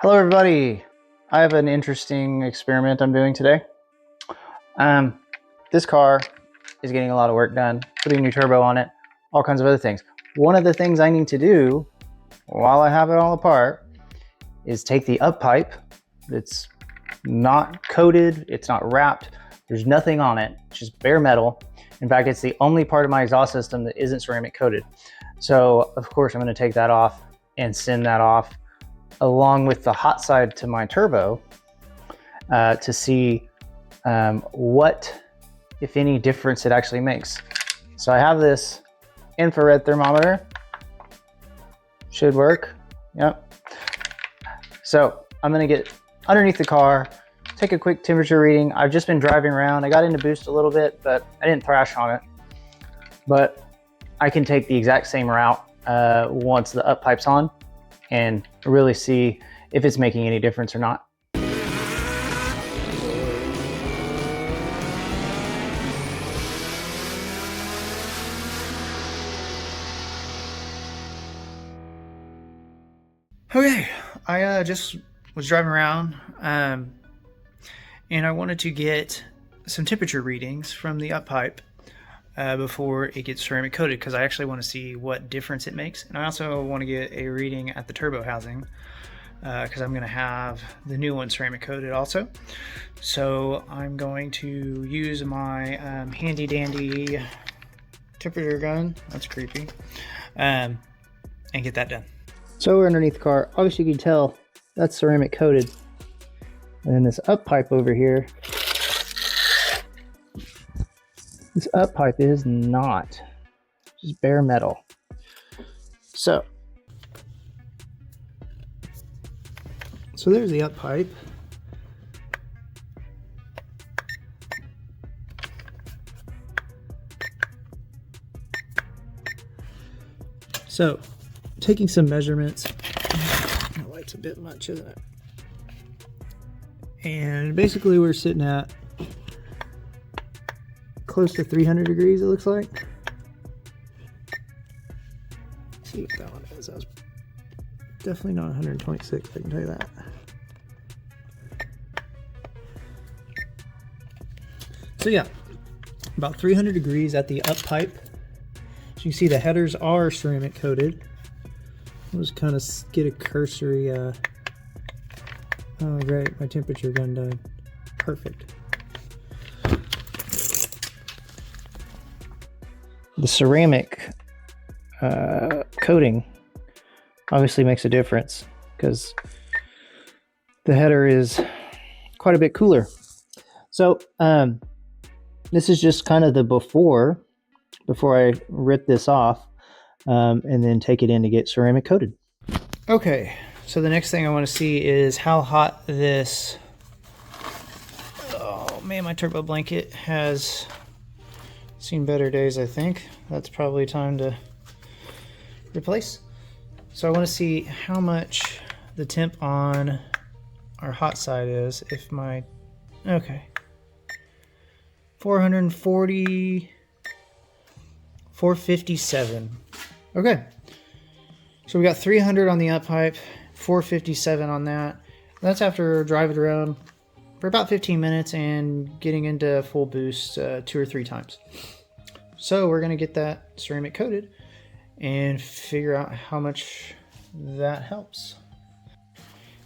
Hello everybody! I have an interesting experiment I'm doing today. This car is getting a lot of work done, putting a new turbo on it, all kinds of other things. One of the things I need to do while I have it all apart is take the up pipe that's not coated, it's not wrapped, there's nothing on it, it's just bare metal. In fact, it's the only part of my exhaust system that isn't ceramic coated. So of course I'm going to take that off and send that off along with the hot side to my turbo to see what, if any, difference it actually makes. So I have this infrared thermometer. Should work. Yep. So I'm gonna get underneath the car, take a quick temperature reading. I've just been driving around. I got into boost a little bit, but I didn't thrash on it. But I can take the exact same route once the up pipe's on and really see if it's making any difference or not. Okay, I just was driving around and I wanted to get some temperature readings from the up pipe before it gets ceramic coated, because I actually want to see what difference it makes, and I also want to get a reading at the turbo housing because I'm going to have the new one ceramic coated also. So I'm going to use my handy dandy temperature gun, that's creepy, and get that done. So we're underneath the car. Obviously you can tell that's ceramic coated, and then this up pipe over here, this up pipe is not, just bare metal. So there's the up pipe. So taking some measurements, that light's a bit much, isn't it? And basically we're sitting at close to 300 degrees, it looks like. Let's see what that one is. That was definitely not 126, I can tell you that. So yeah, about 300 degrees at the up pipe. So you can see the headers are ceramic coated. I'll just kind of get a cursory, oh great, my temperature gun died. Perfect. The ceramic coating obviously makes a difference because the header is quite a bit cooler. So this is just kind of the before I rip this off and then take it in to get ceramic coated. Okay, so the next thing I want to see is how hot this, oh man, my turbo blanket has seen better days, I think. That's probably time to replace. So I want to see how much the temp on our hot side is. If my, okay, 440, 457. Okay, so we got 300 on the up pipe, 457 on that. That's after driving around for about 15 minutes and getting into full boost 2 or 3 times. So we're going to get that ceramic coated and figure out how much that helps.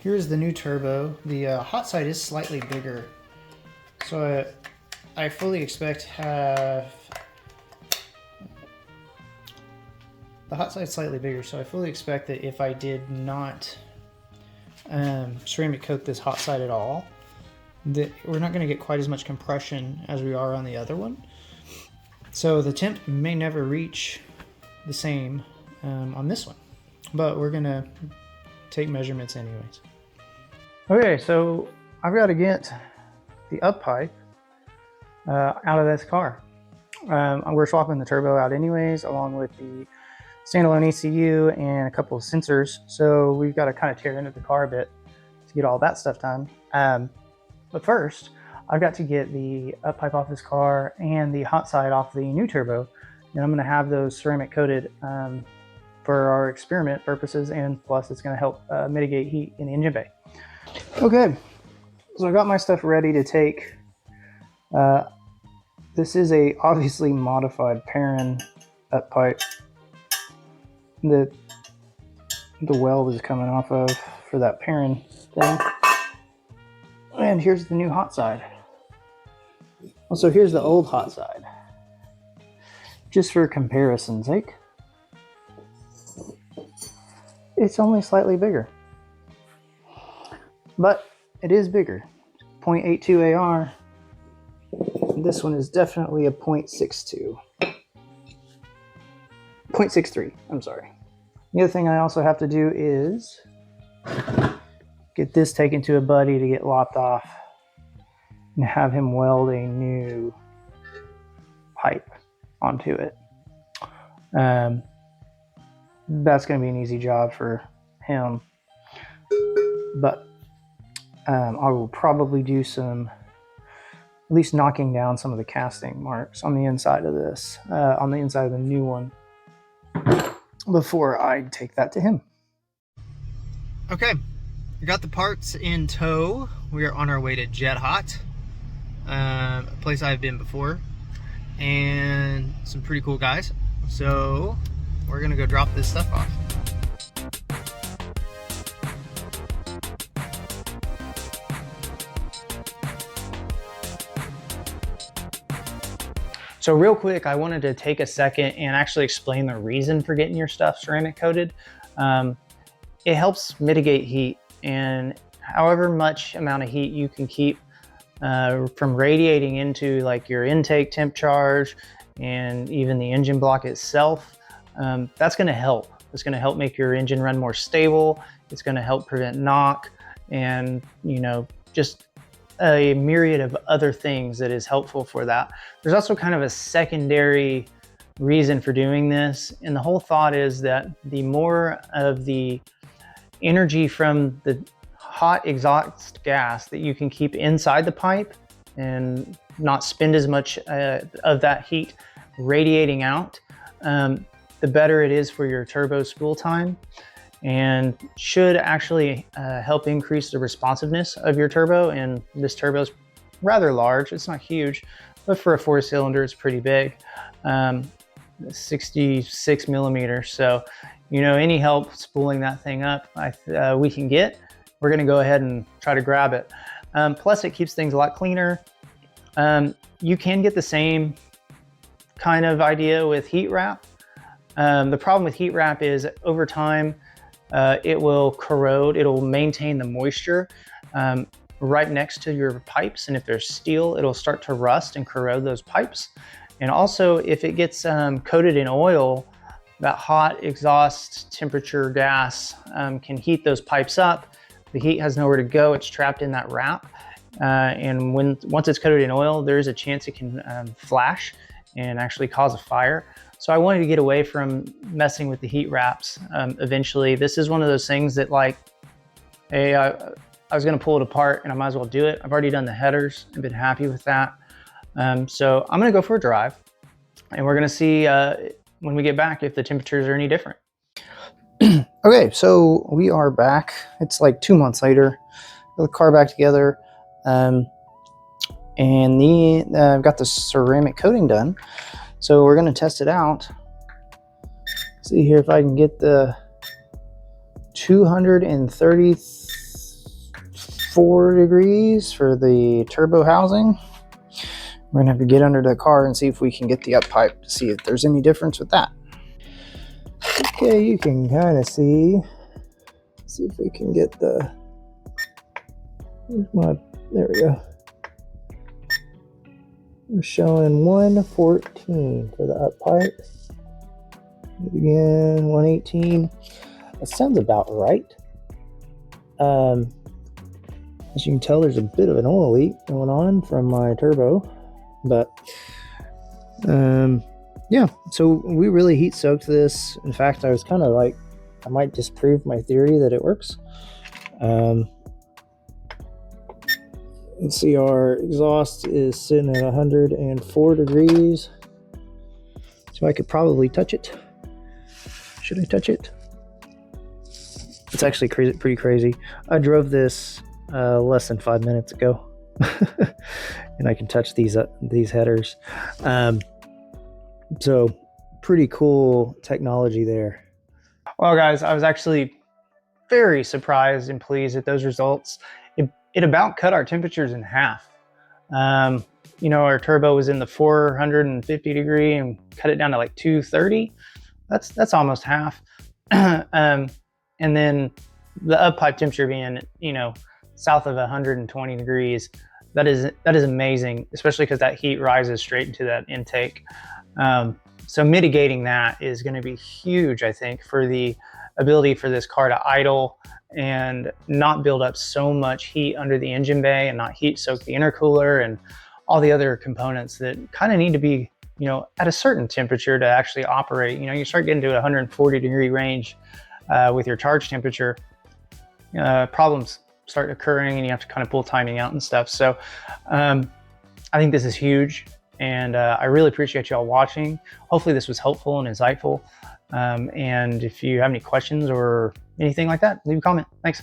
Here's the new turbo. The hot side is slightly bigger. So I fully expect to have the hot side slightly bigger. So I fully expect that if I did not ceramic coat this hot side at all, that we're not going to get quite as much compression as we are on the other one. So the temp may never reach the same on this one, but we're going to take measurements anyways. Okay, so I've got to get the up pipe out of this car. We're swapping the turbo out anyways, along with the standalone ECU and a couple of sensors. So we've got to kind of tear into the car a bit to get all that stuff done. But first, I've got to get the up pipe off this car and the hot side off the new turbo. And I'm going to have those ceramic coated for our experiment purposes, and plus it's going to help mitigate heat in the engine bay. Okay, so I got my stuff ready to take. This is a obviously modified Perrin up pipe that the well was coming off of for that Perrin thing. And here's the new hot side. Also, here's the old hot side. Just for comparison's sake, it's only slightly bigger, but it is bigger. 0.82 AR. This one is definitely a 0.62. 0.63, I'm sorry. The other thing I also have to do is get this taken to a buddy to get lopped off and have him weld a new pipe onto it. That's going to be an easy job for him, but I will probably do some, at least knocking down some of the casting marks on the inside of this, on the inside of the new one, before I take that to him. Okay, we got the parts in tow. We are on our way to Jet Hot, a place I've been before, and some pretty cool guys. So we're gonna go drop this stuff off. So real quick, I wanted to take a second and actually explain the reason for getting your stuff ceramic coated. It helps mitigate heat, and however much amount of heat you can keep from radiating into like your intake temp charge and even the engine block itself, that's going to help. It's going to help make your engine run more stable. It's going to help prevent knock, and just a myriad of other things that is helpful for that. There's also kind of a secondary reason for doing this, and the whole thought is that the more of the energy from the hot exhaust gas that you can keep inside the pipe and not spend as much of that heat radiating out, the better it is for your turbo spool time, and should actually help increase the responsiveness of your turbo. And this turbo is rather large. It's not huge, but for a 4-cylinder, it's pretty big. 66 millimeters. So, any help spooling that thing up we can get, we're gonna go ahead and try to grab it. Plus it keeps things a lot cleaner. You can get the same kind of idea with heat wrap. The problem with heat wrap is over time, it will corrode. It'll maintain the moisture right next to your pipes, and if there's steel, it'll start to rust and corrode those pipes. And also, if it gets coated in oil, that hot exhaust temperature gas can heat those pipes up. The heat has nowhere to go. It's trapped in that wrap, and once it's coated in oil, there is a chance it can flash and actually cause a fire. So I wanted to get away from messing with the heat wraps. Eventually, this is one of those things that, like, hey, I was gonna pull it apart and I might as well do it. I've already done the headers. I've been happy with that. So I'm gonna go for a drive, and we're gonna see when we get back if the temperatures are any different. Okay, so we are back. It's like 2 months later. Got the car back together, and I've got the ceramic coating done. So we're gonna test it out. See here if I can get the 234 degrees for the turbo housing. We're gonna have to get under the car and see if we can get the up pipe to see if there's any difference with that. Okay, you can kind of see if we can get the, there we go. We're showing 114 for the up pipe. Again, 118. That sounds about right. As you can tell, there's a bit of an oil leak going on from my turbo, but yeah, so we really heat soaked this. In fact, I was kind of like, I might disprove my theory that it works. Let's see, our exhaust is sitting at 104 degrees, so I could probably touch it. Should I touch it? It's actually pretty crazy. I drove this less than 5 minutes ago. And I can touch these headers. So pretty cool technology there. Well, guys, I was actually very surprised and pleased at those results. It about cut our temperatures in half. You know, our turbo was in the 450 degree and cut it down to like 230. That's almost half. And then the up pipe temperature being, you know, south of 120 degrees. That is amazing, especially because that heat rises straight into that intake. So mitigating that is going to be huge, I think, for the ability for this car to idle and not build up so much heat under the engine bay and not heat soak the intercooler and all the other components that kind of need to be, you know, at a certain temperature to actually operate. You know, you start getting to a 140 degree range with your charge temperature, problems start occurring and you have to kind of pull timing out and stuff. So I think this is huge, and I really appreciate y'all watching. Hopefully this was helpful and insightful. And if you have any questions or anything like that, leave a comment. Thanks.